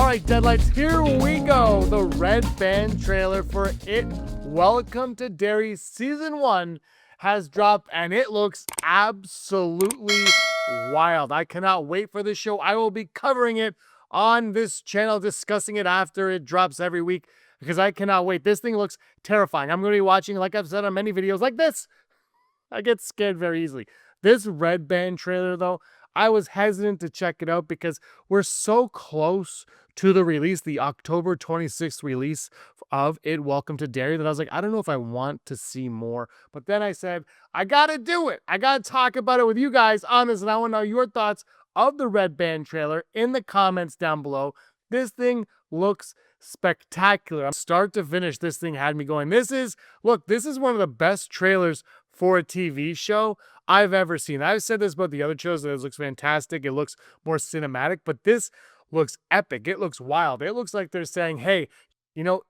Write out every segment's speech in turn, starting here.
right, Deadlights, here we go. The Red Band trailer for It Welcome to Derry Season 1 has dropped, and it looks absolutely wild. I cannot wait for this show. I will be covering it on this channel, discussing it after it drops every week, because I cannot wait. This thing looks terrifying. I'm going to be watching, like I've said on many videos like this. I get scared very easily. This Red Band trailer, though, I was hesitant to check it out because we're so close to the release, the October 26th release of It Welcome to Derry, that I was like, I don't know if I want to see more. But then I said, I got to do it. I got to talk about it with you guys on this, and I want to know your thoughts of the Red Band trailer in the comments down below. This thing looks spectacular. Start to finish, this thing had me going. This is one of the best trailers for a TV show I've ever seen. I've said this about the other trailers, that it looks fantastic. It looks more cinematic, but this looks epic. It looks wild. It looks like they're saying, hey, you know,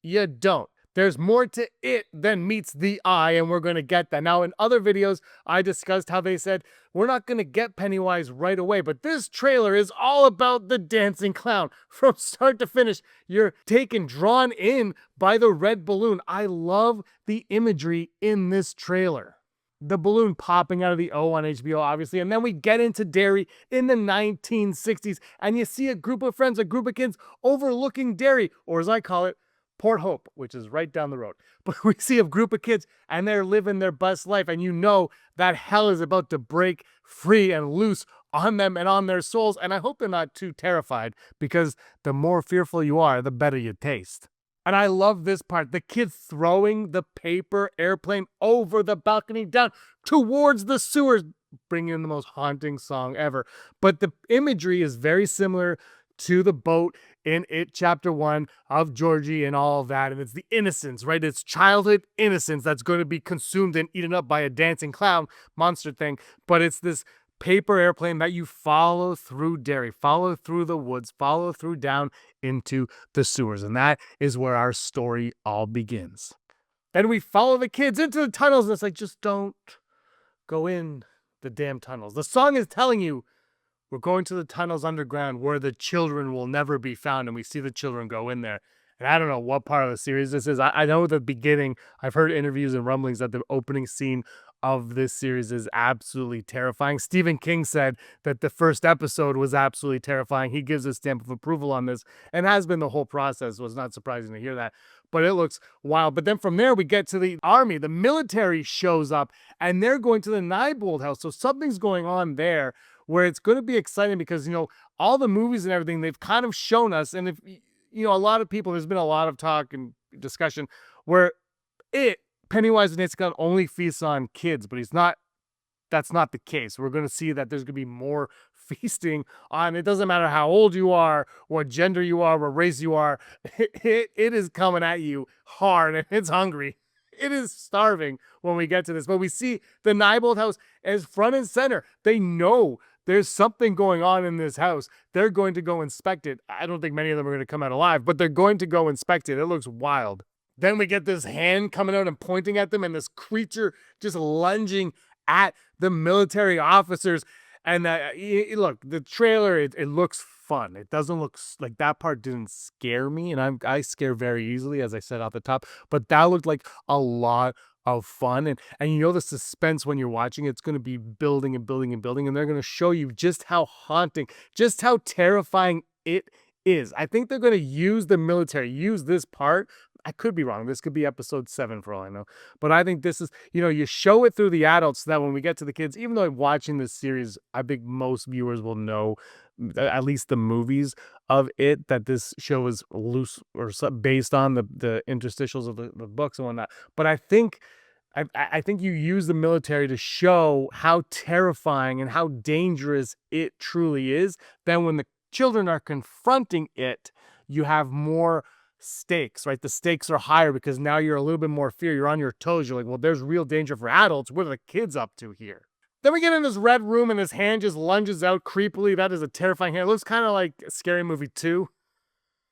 you don't. There's more to it than meets the eye, and we're going to get that. Now, in other videos, I discussed how they said, we're not going to get Pennywise right away, but this trailer is all about the dancing clown. From start to finish, you're drawn in by the red balloon. I love the imagery in this trailer. The balloon popping out of the O on HBO, obviously, and then we get into Derry in the 1960s, and you see a group of friends, a group of kids overlooking Derry, or as I call it, Port Hope, which is right down the road. But we see a group of kids, and they're living their best life, and you know that hell is about to break free and loose on them and on their souls, and I hope they're not too terrified, because the more fearful you are, the better you taste. And I love this part, the kid throwing the paper airplane over the balcony down towards the sewers, bringing in the most haunting song ever. But the imagery is very similar to the boat in It Chapter 1 of Georgie and all of that. And it's the innocence, right? It's childhood innocence that's going to be consumed and eaten up by a dancing clown monster thing. But it's this paper airplane that you follow through Derry, follow through the woods, follow through down into the sewers. And that is where our story all begins. Then we follow the kids into the tunnels, and it's like, just don't go in the damn tunnels. The song is telling you, we're going to the tunnels underground where the children will never be found, and we see the children go in there. And I don't know what part of the series this is. I know the beginning, I've heard interviews and rumblings that the opening scene of this series is absolutely terrifying. Stephen King said that the first episode was absolutely terrifying. He gives a stamp of approval on this, and has been the whole process. It was not surprising to hear that, but it looks wild. But then from there, we get to the army. The military shows up, and they're going to the Neibold house. So something's going on there where it's going to be exciting, because, you know, all the movies and everything, they've kind of shown us, and if, you know, a lot of people, there's been a lot of talk and discussion where Pennywise and Nancy only feasts on kids, but that's not the case. We're going to see that there's going to be more feasting on, it doesn't matter how old you are, what gender you are, what race you are, it is coming at you hard, and it's hungry. It is starving when we get to this. But we see the Neibold house as front and center. They know there's something going on in this house. They're going to go inspect it. I don't think many of them are going to come out alive, but they're going to go inspect it. It looks wild. Then we get this hand coming out and pointing at them, and this creature just lunging at the military officers. And look, the trailer, it looks fun. It doesn't look like, that part didn't scare me, and I scare very easily, as I said off the top, but that looked like a lot of fun. And you know, the suspense when you're watching, it's going to be building and building and building, and they're going to show you just how haunting, just how terrifying it is. I think they're going to use the military, use this part. I could be wrong. This could be episode 7 for all I know. But I think this is, you know, you show it through the adults so that when we get to the kids, even though I'm watching this series, I think most viewers will know, at least the movies of it, that this show is loose or based on the interstitials of the books and whatnot. But I think you use the military to show how terrifying and how dangerous it truly is. Then when the children are confronting it, you have more stakes, right? The stakes are higher because now you're a little bit more fear. You're on your toes. You're like, well, there's real danger for adults. What are the kids up to here? Then we get in this red room, and this hand just lunges out creepily. That is a terrifying hand. It looks kind of like Scary Movie 2.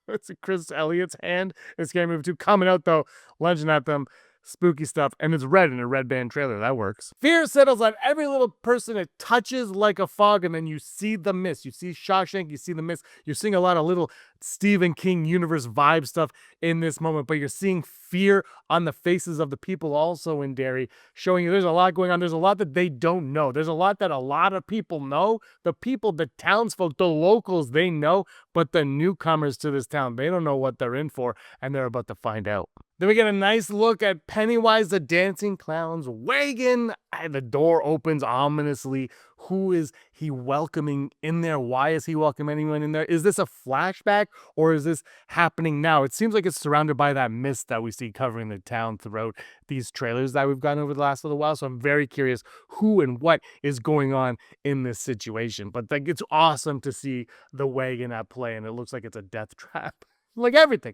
It's Chris Elliott's hand in Scary Movie 2 coming out, though, lunging at them. spooky stuff, and it's red in a Red Band trailer. That works. Fear settles on every little person. It touches like a fog, and then you see the mist. You see Shawshank, you see the mist. You're seeing a lot of little Stephen King universe vibe stuff in this moment, but you're seeing fear on the faces of the people also in Derry, showing you there's a lot going on. There's a lot that they don't know. There's a lot that a lot of people know. The people, the townsfolk, the locals, they know, but the newcomers to this town, they don't know what they're in for, and they're about to find out. Then we get a nice look at Pennywise the Dancing Clown's wagon, and the door opens ominously. Who is he welcoming in there? Why is he welcoming anyone in there? Is this a flashback, or is this happening now? It seems like it's surrounded by that mist that we see covering the town throughout these trailers that we've gotten over the last little while. So I'm very curious who and what is going on in this situation. But like, it's awesome to see the wagon at play, and it looks like it's a death trap. Like everything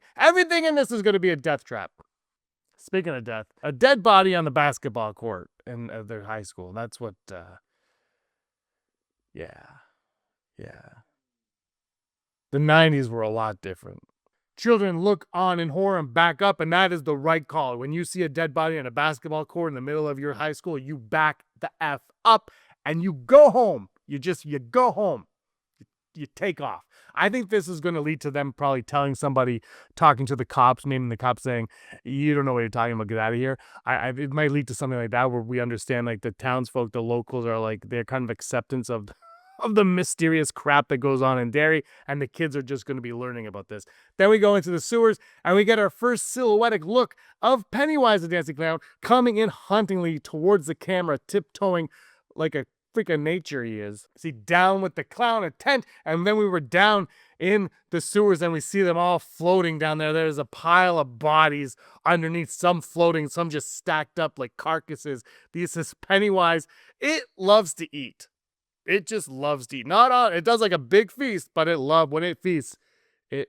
in this is going to be a death trap. Speaking of death, a dead body on the basketball court in their high school. That's what, yeah. The 90s were a lot different. Children look on in horror and back up, and that is the right call. When you see a dead body on a basketball court in the middle of your high school, you back the F up and you go home. You go home. You take off. I think this is going to lead to them probably telling somebody, talking to the cops, maybe the cops saying, you don't know what you're talking about, get out of here. It might lead to something like that, where we understand like the townsfolk, the locals are like, they're kind of acceptance of the mysterious crap that goes on in Derry, and the kids are just going to be learning about this. Then we go into the sewers, and we get our first silhouetted look of Pennywise the Dancing Clown coming in hauntingly towards the camera, tiptoeing like a freaking nature he is. See, down with the clown, a tent, and then we were down in the sewers, and we see them all floating down there. There's a pile of bodies underneath, some floating, some just stacked up like carcasses. This is Pennywise. It loves to eat. It just loves to eat. It does like a big feast, but when it feasts, it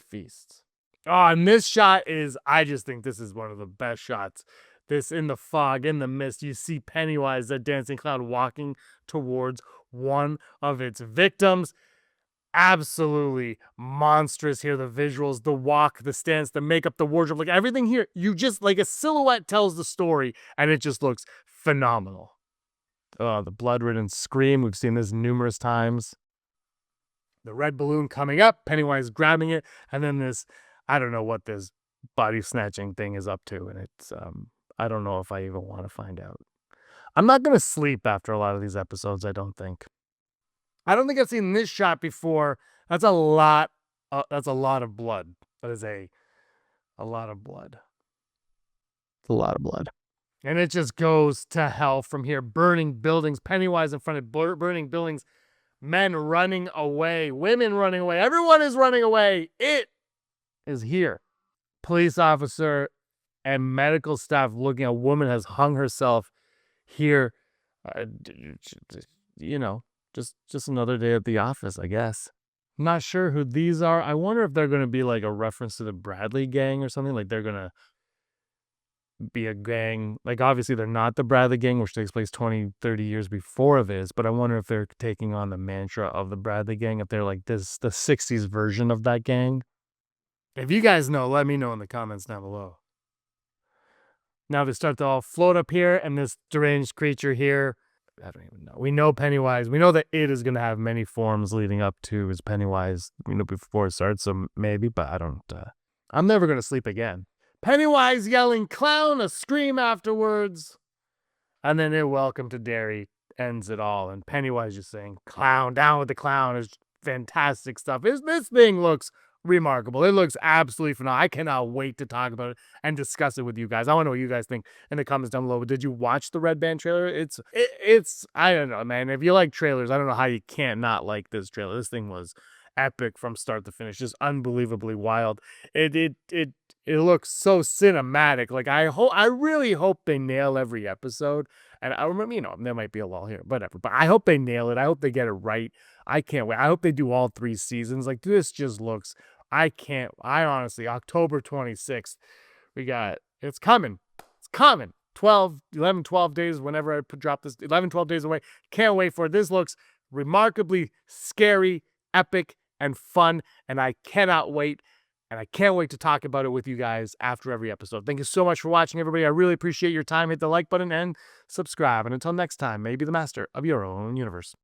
feasts. Oh, and this shot I just think this is one of the best shots. This in the fog, in the mist, you see Pennywise, the dancing clown, walking towards one of its victims. Absolutely monstrous here. The visuals, the walk, the stance, the makeup, the wardrobe, like everything here. You just, like a silhouette tells the story, and it just looks phenomenal. Oh, the blood-ridden scream. We've seen this numerous times. The red balloon coming up, Pennywise grabbing it, and then this, I don't know what this body snatching thing is up to, and it's, I don't know if I even want to find out. I'm not going to sleep after a lot of these episodes, I don't think. I don't think I've seen this shot before. That's a lot of blood. That is a lot of blood. It's a lot of blood. And it just goes to hell from here. Burning buildings, Pennywise in front of burning buildings, men running away, women running away. Everyone is running away. It is here. Police officer and medical staff looking. A woman has hung herself here. Just another day at the office, I guess. Not sure who these are. I wonder if they're going to be like a reference to the Bradley gang or something. Like they're going to be a gang. Like obviously they're not the Bradley gang, which takes place 20, 30 years before this. But I wonder if they're taking on the mantra of the Bradley gang. If they're like the 60s version of that gang. If you guys know, let me know in the comments down below. Now they start to all float up here, and this deranged creature here, I don't even know. We know Pennywise. We know that it is going to have many forms leading up to his Pennywise, before it starts, so maybe, but I don't, I'm never going to sleep again. Pennywise yelling clown, a scream afterwards, and then welcome to Derry ends it all, and Pennywise just saying, clown, down with the clown, is fantastic stuff. This thing looks remarkable. It looks absolutely phenomenal. I cannot wait to talk about it and discuss it with you guys. I want to know what you guys think in the comments down below. Did you watch the Red Band trailer? It's I don't know, man. If you like trailers, I don't know how you can't not like this trailer. This thing was epic from start to finish, just unbelievably wild. It looks so cinematic. Like I really hope they nail every episode. And I remember, there might be a lull here, whatever. But I hope they nail it. I hope they get it right. I can't wait. I hope they do all 3 seasons. Like this just looks. I honestly, October 26th, it's coming. It's coming. 11, 12 days, whenever I drop this, 11, 12 days away. Can't wait for it. This looks remarkably scary, epic, and fun, and I cannot wait And I can't wait to talk about it with you guys after every episode. Thank you so much for watching, everybody. I really appreciate your time. Hit the like button and subscribe. And until next time, may you be the master of your own universe.